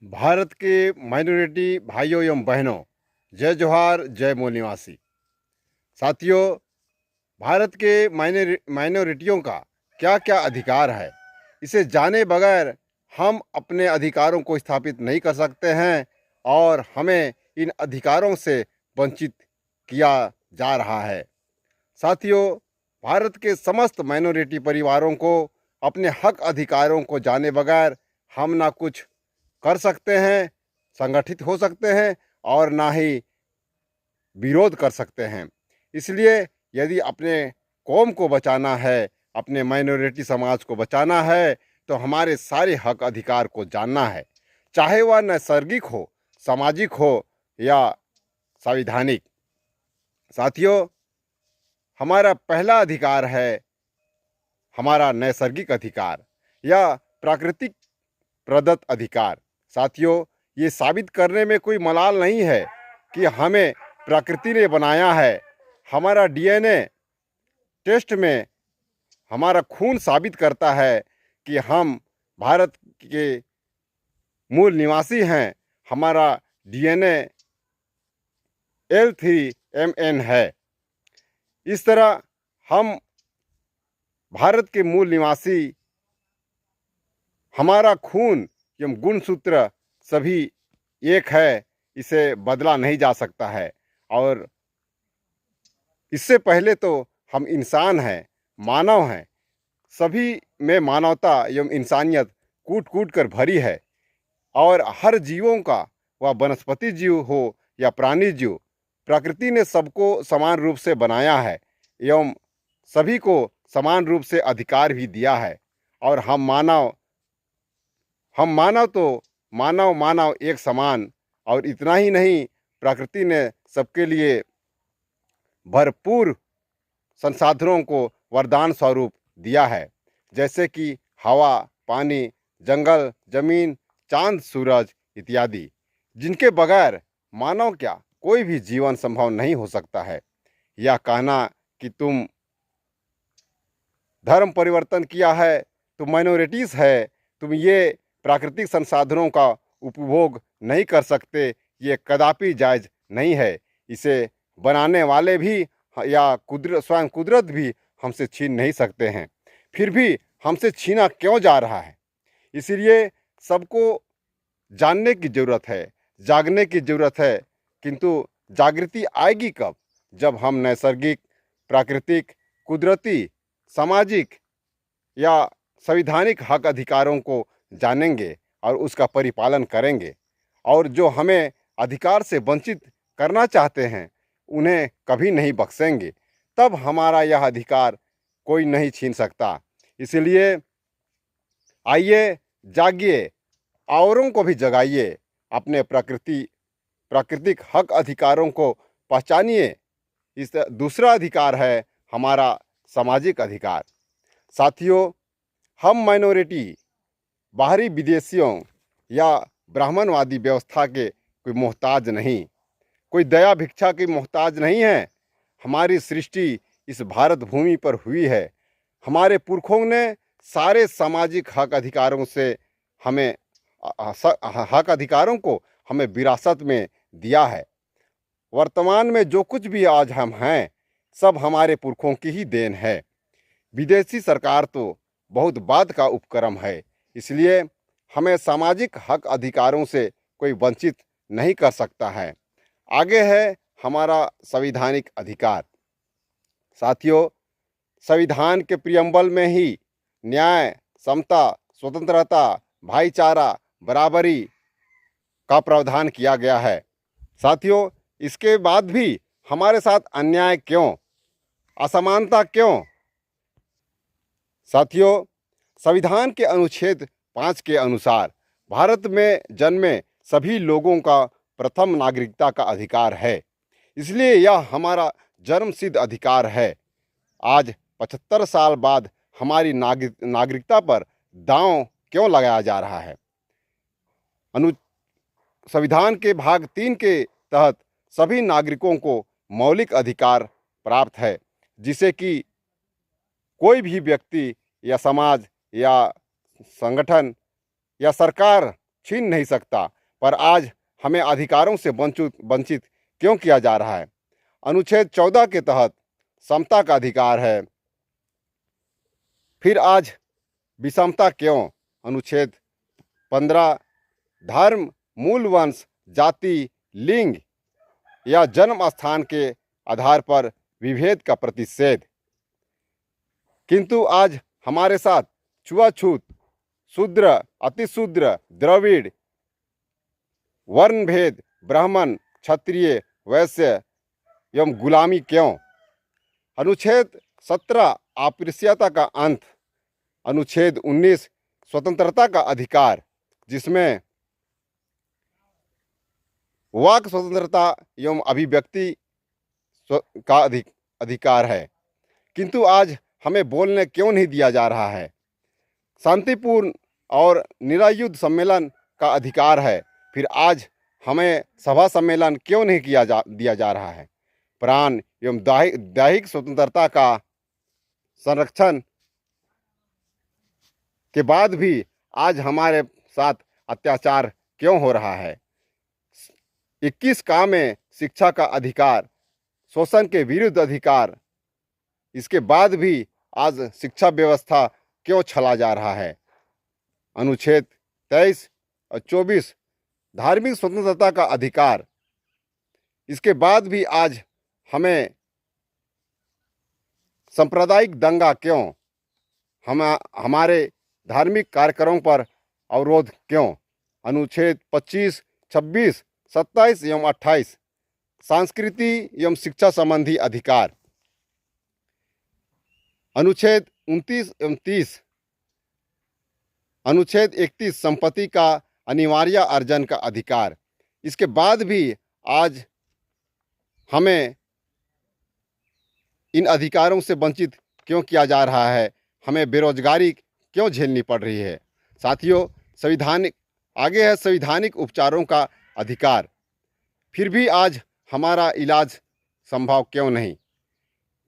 भारत के माइनॉरिटी भाइयों एवं बहनों, जय जोहार, जय मूल निवासी साथियों। भारत के माइनॉरिटियों का क्या क्या अधिकार है, इसे जाने बगैर हम अपने अधिकारों को स्थापित नहीं कर सकते हैं और हमें इन अधिकारों से वंचित किया जा रहा है। साथियों, भारत के समस्त माइनॉरिटी परिवारों को अपने हक अधिकारों को जाने बगैर हम ना कुछ कर सकते हैं, संगठित हो सकते हैं और ना ही विरोध कर सकते हैं। इसलिए यदि अपने कौम को बचाना है, अपने माइनॉरिटी समाज को बचाना है, तो हमारे सारे हक अधिकार को जानना है, चाहे वह नैसर्गिक हो, सामाजिक हो या संवैधानिक। साथियों, हमारा पहला अधिकार है हमारा नैसर्गिक अधिकार या प्राकृतिक प्रदत्त अधिकार। साथियों, ये साबित करने में कोई मलाल नहीं है कि हमें प्रकृति ने बनाया है। हमारा डीएनए टेस्ट में हमारा खून साबित करता है कि हम भारत के मूल निवासी हैं। हमारा डीएनए L3MN है। इस तरह हम भारत के मूल निवासी, हमारा खून एवं गुणसूत्र सभी एक है, इसे बदला नहीं जा सकता है। और इससे पहले तो हम इंसान हैं, मानव हैं। सभी में मानवता एवं इंसानियत कूट कूट कर भरी है और हर जीवों का, वह वनस्पति जीव हो या प्राणी जीव, प्रकृति ने सबको समान रूप से बनाया है एवं सभी को समान रूप से अधिकार भी दिया है। और हम मानव तो मानव मानव एक समान। और इतना ही नहीं, प्रकृति ने सबके लिए भरपूर संसाधनों को वरदान स्वरूप दिया है, जैसे कि हवा, पानी, जंगल, जमीन, चांद, सूरज इत्यादि, जिनके बगैर मानव क्या कोई भी जीवन संभव नहीं हो सकता है। यह कहना कि तुम धर्म परिवर्तन किया है, तुम माइनॉरिटीज़ है, तुम ये प्राकृतिक संसाधनों का उपभोग नहीं कर सकते, ये कदापि जायज़ नहीं है। इसे बनाने वाले भी या स्वयं कुदरत भी हमसे छीन नहीं सकते हैं। फिर भी हमसे छीना क्यों जा रहा है? इसलिए सबको जानने की ज़रूरत है, जागने की ज़रूरत है। किंतु जागृति आएगी कब? जब हम नैसर्गिक, प्राकृतिक, कुदरती, सामाजिक या संवैधानिक हक अधिकारों को जानेंगे और उसका परिपालन करेंगे। और जो हमें अधिकार से वंचित करना चाहते हैं, उन्हें कभी नहीं बख्शेंगे। तब हमारा यह अधिकार कोई नहीं छीन सकता। इसलिए आइए, जागिए, औरों को भी जगाइए, अपने प्राकृतिक हक अधिकारों को पहचानिए। इस दूसरा अधिकार है हमारा सामाजिक अधिकार। साथियों, हम माइनॉरिटी बाहरी विदेशियों या ब्राह्मणवादी व्यवस्था के कोई मोहताज नहीं, कोई दया भिक्षा की मोहताज नहीं है। हमारी सृष्टि इस भारत भूमि पर हुई है। हमारे पुरखों ने सारे सामाजिक हक अधिकारों से हमें हक अधिकारों को हमें विरासत में दिया है। वर्तमान में जो कुछ भी आज हम हैं, सब हमारे पुरखों की ही देन है। विदेशी सरकार तो बहुत बाद का उपक्रम है। इसलिए हमें सामाजिक हक अधिकारों से कोई वंचित नहीं कर सकता है। आगे है हमारा संवैधानिक अधिकार। साथियों, संविधान के प्रियम्बल में ही न्याय, समता, स्वतंत्रता, भाईचारा, बराबरी का प्रावधान किया गया है। साथियों, इसके बाद भी हमारे साथ अन्याय क्यों, असमानता क्यों? साथियों, संविधान के अनुच्छेद 5 के अनुसार भारत में जन्मे सभी लोगों का प्रथम नागरिकता का अधिकार है। इसलिए यह हमारा जन्मसिद्ध अधिकार है। आज 75 साल बाद हमारी नागरिकता पर दांव क्यों लगाया जा रहा है? संविधान के भाग 3 के तहत सभी नागरिकों को मौलिक अधिकार प्राप्त है, जिसे कि कोई भी व्यक्ति या समाज या संगठन या सरकार छीन नहीं सकता, पर आज हमें अधिकारों से वंचित क्यों किया जा रहा है? अनुच्छेद 14 के तहत समता का अधिकार है, फिर आज विषमता क्यों? अनुच्छेद 15 धर्म, मूल वंश, जाति, लिंग या जन्म स्थान के आधार पर विभेद का प्रतिषेध। किंतु आज हमारे साथ छुआछूत, शूद्र, अतिशूद्र, द्रविड़, वर्ण भेद, ब्राह्मण, क्षत्रिय, वैश्य एवं गुलामी क्यों? अनुच्छेद 17 अस्पृश्यता का अंत। अनुच्छेद 19 स्वतंत्रता का अधिकार, जिसमें वाक स्वतंत्रता एवं अभिव्यक्ति का अधिकार है, किंतु आज हमें बोलने क्यों नहीं दिया जा रहा है? शांतिपूर्ण और निरायुध सम्मेलन का अधिकार है, फिर आज हमें सभा सम्मेलन क्यों नहीं दिया जा रहा है? प्राण एवं दैहिक स्वतंत्रता का संरक्षण के बाद भी आज हमारे साथ अत्याचार क्यों हो रहा है? 21 का में शिक्षा का अधिकार, शोषण के विरुद्ध अधिकार, इसके बाद भी आज शिक्षा व्यवस्था क्यों छला जा रहा है? अनुच्छेद 23 और 24 धार्मिक स्वतंत्रता का अधिकार, इसके बाद भी आज हमें सांप्रदायिक दंगा क्यों? हमारे धार्मिक कार्यक्रमों पर अवरोध क्यों? अनुच्छेद 25, 26, 27 एवं 28 संस्कृति एवं शिक्षा संबंधी अधिकार। अनुच्छेद 29 एवं 30, अनुच्छेद 31 संपत्ति का अनिवार्य अर्जन का अधिकार, इसके बाद भी आज हमें इन अधिकारों से वंचित क्यों किया जा रहा है? हमें बेरोजगारी क्यों झेलनी पड़ रही है? साथियों, आगे है संवैधानिक उपचारों का अधिकार, फिर भी आज हमारा इलाज संभव क्यों नहीं?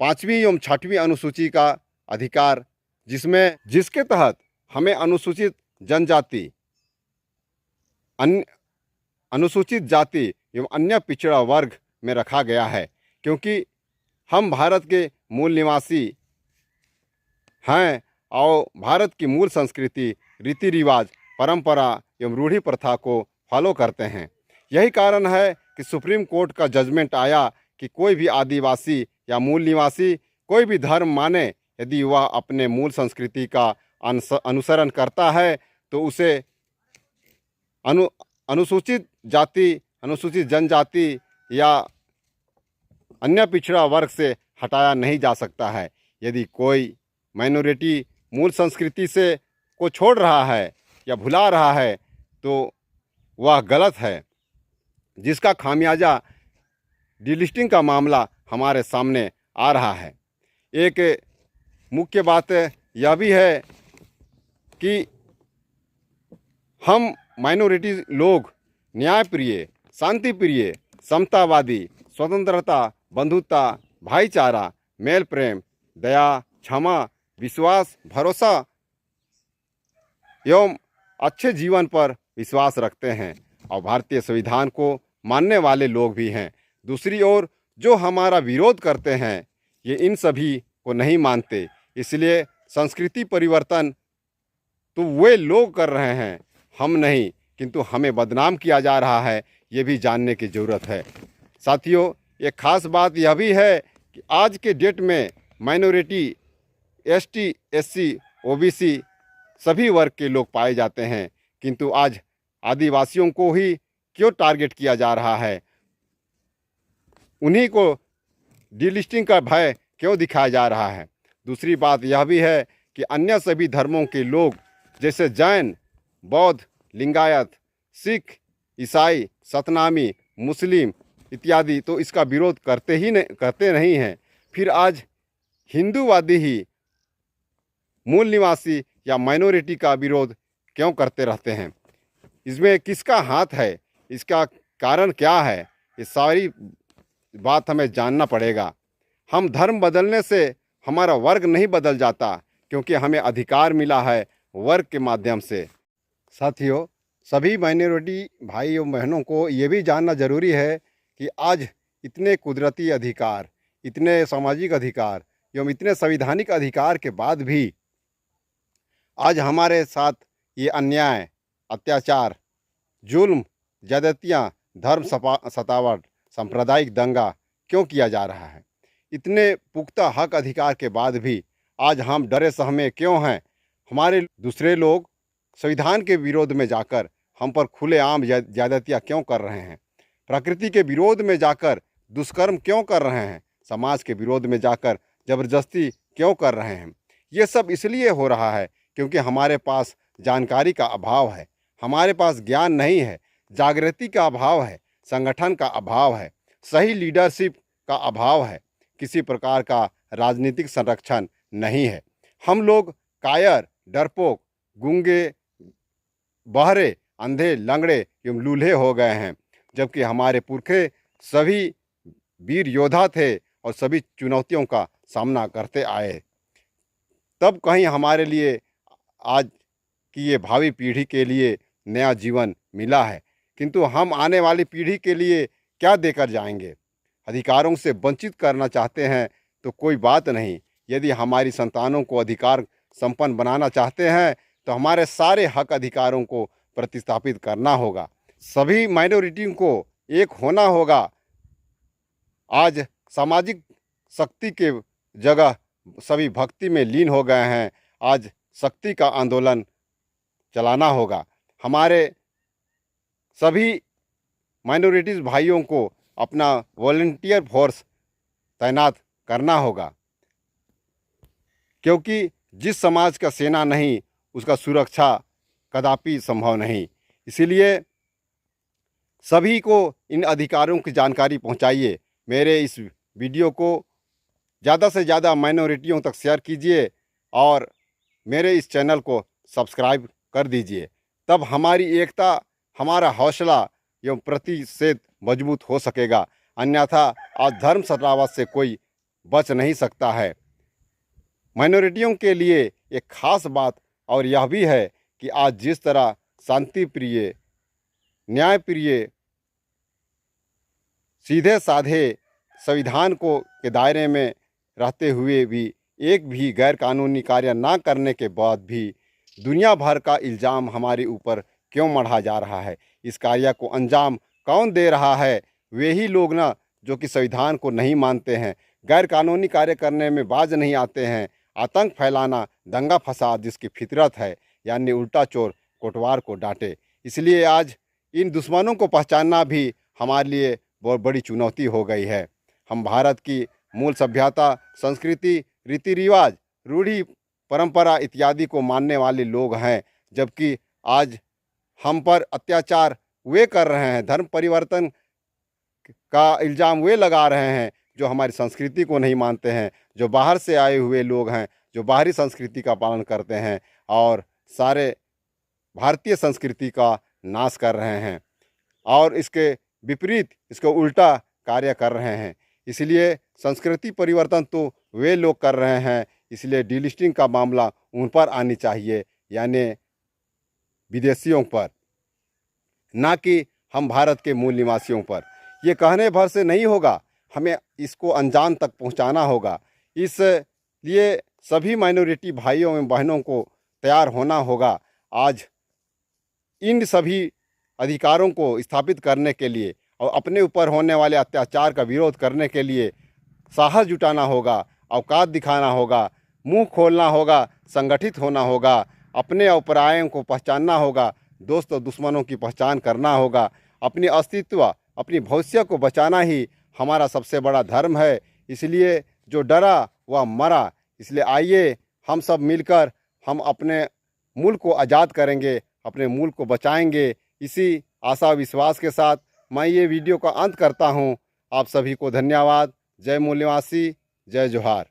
5वीं एवं 6वीं अनुसूची का अधिकार, जिसके तहत हमें अनुसूचित जनजाति, अनुसूचित जाति एवं अन्य पिछड़ा वर्ग में रखा गया है, क्योंकि हम भारत के मूल निवासी हैं और भारत की मूल संस्कृति, रीति रिवाज, परंपरा एवं रूढ़ी प्रथा को फॉलो करते हैं। यही कारण है कि सुप्रीम कोर्ट का जजमेंट आया कि कोई भी आदिवासी या मूल निवासी कोई भी धर्म माने, यदि वह अपने मूल संस्कृति का अनुसरण करता है तो उसे अनुसूचित जाति, अनुसूचित जनजाति या अन्य पिछड़ा वर्ग से हटाया नहीं जा सकता है। यदि कोई माइनॉरिटी मूल संस्कृति से को छोड़ रहा है या भुला रहा है तो वह गलत है, जिसका खामियाजा डिलिस्टिंग का मामला हमारे सामने आ रहा है। एक मुख्य बात यह भी है कि हम माइनॉरिटी लोग न्यायप्रिय, शांतिप्रिय, समतावादी, स्वतंत्रता, बंधुता, भाईचारा, मेल प्रेम, दया, क्षमा, विश्वास, भरोसा एवं अच्छे जीवन पर विश्वास रखते हैं और भारतीय संविधान को मानने वाले लोग भी हैं। दूसरी ओर जो हमारा विरोध करते हैं ये इन सभी को नहीं मानते, इसलिए संस्कृति परिवर्तन तो वे लोग कर रहे हैं, हम नहीं, किंतु हमें बदनाम किया जा रहा है, ये भी जानने की ज़रूरत है। साथियों, एक ख़ास बात यह भी है कि आज के डेट में माइनॉरिटी, एसटी, एससी, ओबीसी सभी वर्ग के लोग पाए जाते हैं, किंतु आज आदिवासियों को ही क्यों टारगेट किया जा रहा है? उन्हीं को डिलिस्टिंग का भय क्यों दिखाया जा रहा है? दूसरी बात यह भी है कि अन्य सभी धर्मों के लोग जैसे जैन, बौद्ध, लिंगायत, सिख, ईसाई, सतनामी, मुस्लिम इत्यादि तो इसका विरोध करते नहीं हैं, फिर आज हिंदूवादी ही मूल निवासी या माइनॉरिटी का विरोध क्यों करते रहते हैं? इसमें किसका हाथ है? इसका कारण क्या है? ये सारी बात हमें जानना पड़ेगा। हम धर्म बदलने से हमारा वर्ग नहीं बदल जाता, क्योंकि हमें अधिकार मिला है वर्ग के माध्यम से। साथियों, सभी माइनॉरिटी भाई एवं बहनों को ये भी जानना ज़रूरी है कि आज इतने कुदरती अधिकार, इतने सामाजिक अधिकार एवं इतने संवैधानिक अधिकार के बाद भी आज हमारे साथ ये अन्याय, अत्याचार, जुल्म, ज़्यादतियाँ, सतावट, सांप्रदायिक दंगा क्यों किया जा रहा है? इतने पुख्ता हक अधिकार के बाद भी आज हम डरे सहमे क्यों हैं? हमारे दूसरे लोग संविधान के विरोध में जाकर हम पर खुलेआम ज़्यादतियाँ क्यों कर रहे हैं? प्रकृति के विरोध में जाकर दुष्कर्म क्यों कर रहे हैं? समाज के विरोध में जाकर ज़बरदस्ती क्यों कर रहे हैं? ये सब इसलिए हो रहा है क्योंकि हमारे पास जानकारी का अभाव है, हमारे पास ज्ञान नहीं है, जागृति का अभाव है, संगठन का अभाव है, सही लीडरशिप का अभाव है, किसी प्रकार का राजनीतिक संरक्षण नहीं है। हम लोग कायर, डरपोक, गूंगे, बहरे, अंधे, लंगड़े एवं लूल्हे हो गए हैं, जबकि हमारे पुरखे सभी वीर योद्धा थे और सभी चुनौतियों का सामना करते आए। तब कहीं हमारे लिए आज की ये भावी पीढ़ी के लिए नया जीवन मिला है, किंतु हम आने वाली पीढ़ी के लिए क्या देकर जाएंगे? अधिकारों से वंचित करना चाहते हैं तो कोई बात नहीं, यदि हमारी संतानों को अधिकार संपन्न बनाना चाहते हैं तो हमारे सारे हक अधिकारों को प्रतिस्थापित करना होगा। सभी माइनॉरिटियों को एक होना होगा। आज सामाजिक शक्ति के जगह सभी भक्ति में लीन हो गए हैं। आज शक्ति का आंदोलन चलाना होगा। हमारे सभी माइनॉरिटीज़ भाइयों को अपना वॉलंटियर फोर्स तैनात करना होगा, क्योंकि जिस समाज का सेना नहीं उसका सुरक्षा कदापि संभव नहीं। इसीलिए सभी को इन अधिकारों की जानकारी पहुंचाइए। मेरे इस वीडियो को ज़्यादा से ज़्यादा माइनॉरिटियों तक शेयर कीजिए और मेरे इस चैनल को सब्सक्राइब कर दीजिए। तब हमारी एकता, हमारा हौसला एवं प्रतिषेध मजबूत हो सकेगा। अन्यथा आज धर्म सतावट से कोई बच नहीं सकता है। माइनॉरिटियों के लिए एक खास बात और यह भी है कि आज जिस तरह शांति प्रिय, न्याय प्रिय, सीधे साधे संविधान को के दायरे में रहते हुए भी एक भी गैर कानूनी कार्य ना करने के बाद भी दुनिया भर का इल्ज़ाम हमारे ऊपर क्यों मढ़ा जा रहा है? इस कार्य को अंजाम कौन दे रहा है? वे ही लोग ना जो कि संविधान को नहीं मानते हैं, गैर कानूनी कार्य करने में बाज नहीं आते हैं, आतंक फैलाना, दंगा फसाद जिसकी फितरत है, यानी उल्टा चोर कोटवार को डांटे। इसलिए आज इन दुश्मनों को पहचानना भी हमारे लिए बहुत बड़ी चुनौती हो गई है। हम भारत की मूल सभ्यता, संस्कृति, रीति रिवाज, रूढ़ी परंपरा इत्यादि को मानने वाले लोग हैं, जबकि आज हम पर अत्याचार वे कर रहे हैं, धर्म परिवर्तन का इल्ज़ाम वे लगा रहे हैं जो हमारी संस्कृति को नहीं मानते हैं, जो बाहर से आए हुए लोग हैं, जो बाहरी संस्कृति का पालन करते हैं और सारे भारतीय संस्कृति का नाश कर रहे हैं और इसके विपरीत, इसको उल्टा कार्य कर रहे हैं। इसलिए संस्कृति परिवर्तन तो वे लोग कर रहे हैं, इसलिए डीलिस्टिंग का मामला उन पर आनी चाहिए, यानी विदेशियों पर, ना कि हम भारत के मूल निवासियों पर। ये कहने भर से नहीं होगा, हमें इसको अंजाम तक पहुंचाना होगा। इसलिए सभी माइनॉरिटी भाइयों एवं बहनों को तैयार होना होगा। आज इन सभी अधिकारों को स्थापित करने के लिए और अपने ऊपर होने वाले अत्याचार का विरोध करने के लिए साहस जुटाना होगा, औकात दिखाना होगा, मुंह खोलना होगा, संगठित होना होगा, अपने और परायों को पहचानना होगा, दोस्त और दुश्मनों की पहचान करना होगा। अपनी अस्तित्व, अपनी भविष्य को बचाना ही हमारा सबसे बड़ा धर्म है। इसलिए जो डरा वह मरा। इसलिए आइए हम सब मिलकर हम अपने मुल्क को आज़ाद करेंगे, अपने मुल्क को बचाएंगे। इसी आशा विश्वास के साथ मैं ये वीडियो का अंत करता हूँ। आप सभी को धन्यवाद। जय मूल निवासी, जय जोहार।